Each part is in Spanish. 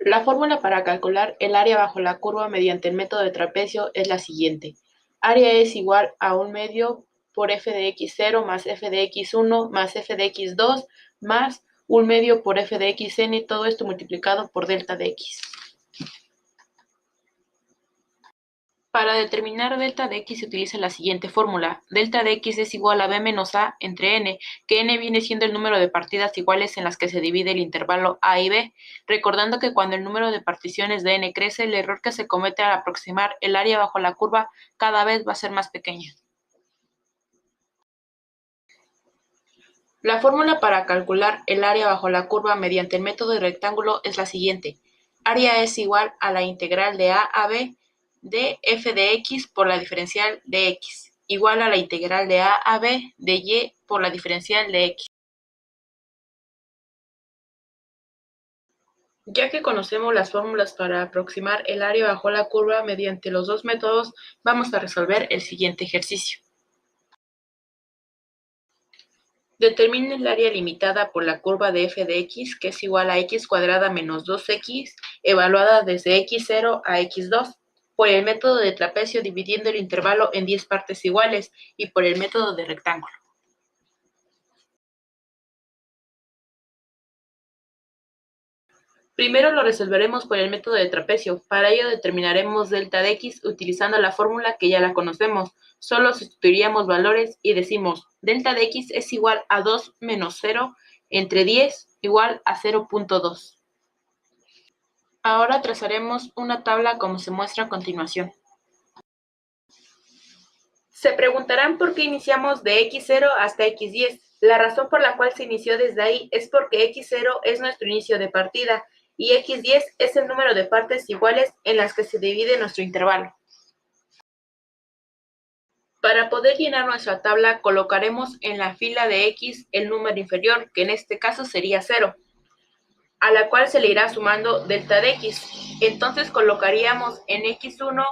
La fórmula para calcular el área bajo la curva mediante el método de trapecio es la siguiente. Área es igual a 1/2 por f de x0 más f de x1 más f de x2 más 1/2 por f de xn, todo esto multiplicado por delta de x. Para determinar delta de x se utiliza la siguiente fórmula. Delta de x es igual a b menos a entre n, que n viene siendo el número de partidas iguales en las que se divide el intervalo a y b, recordando que cuando el número de particiones de n crece, el error que se comete al aproximar el área bajo la curva cada vez va a ser más pequeña. La fórmula para calcular el área bajo la curva mediante el método de rectángulo es la siguiente. Área es igual a la integral de a a b de f de x por la diferencial de x, igual a la integral de a a b de y por la diferencial de x. Ya que conocemos las fórmulas para aproximar el área bajo la curva mediante los dos métodos, vamos a resolver el siguiente ejercicio. Determine el área limitada por la curva de f de x, que es igual a x cuadrada menos 2x, evaluada desde x0 a x2, por el método de trapecio dividiendo el intervalo en 10 partes iguales y por el método de rectángulo. Primero lo resolveremos por el método de trapecio. Para ello determinaremos delta de x utilizando la fórmula que ya la conocemos. Solo sustituiríamos valores y decimos delta de x es igual a 2 menos 0 entre 10 igual a 0.2. Ahora trazaremos una tabla como se muestra a continuación. Se preguntarán por qué iniciamos de x0 hasta x10. La razón por la cual se inició desde ahí es porque x0 es nuestro inicio de partida y x10 es el número de partes iguales en las que se divide nuestro intervalo. Para poder llenar nuestra tabla, colocaremos en la fila de x el número inferior, que en este caso sería 0, a la cual se le irá sumando delta de x. Entonces colocaríamos en x1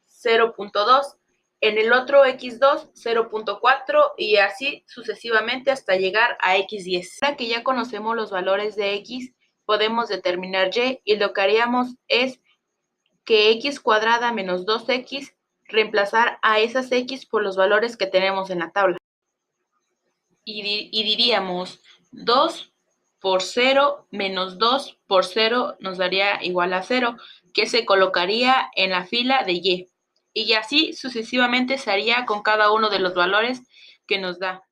0.2, en el otro x2 0.4 y así sucesivamente hasta llegar a x10. Ahora que ya conocemos los valores de x, podemos determinar y lo que haríamos es que x cuadrada menos 2x, reemplazar a esas x por los valores que tenemos en la tabla. Y diríamos 2 por 0 menos 2 por 0 nos daría igual a 0, que se colocaría en la fila de y. Y así sucesivamente se haría con cada uno de los valores que nos da.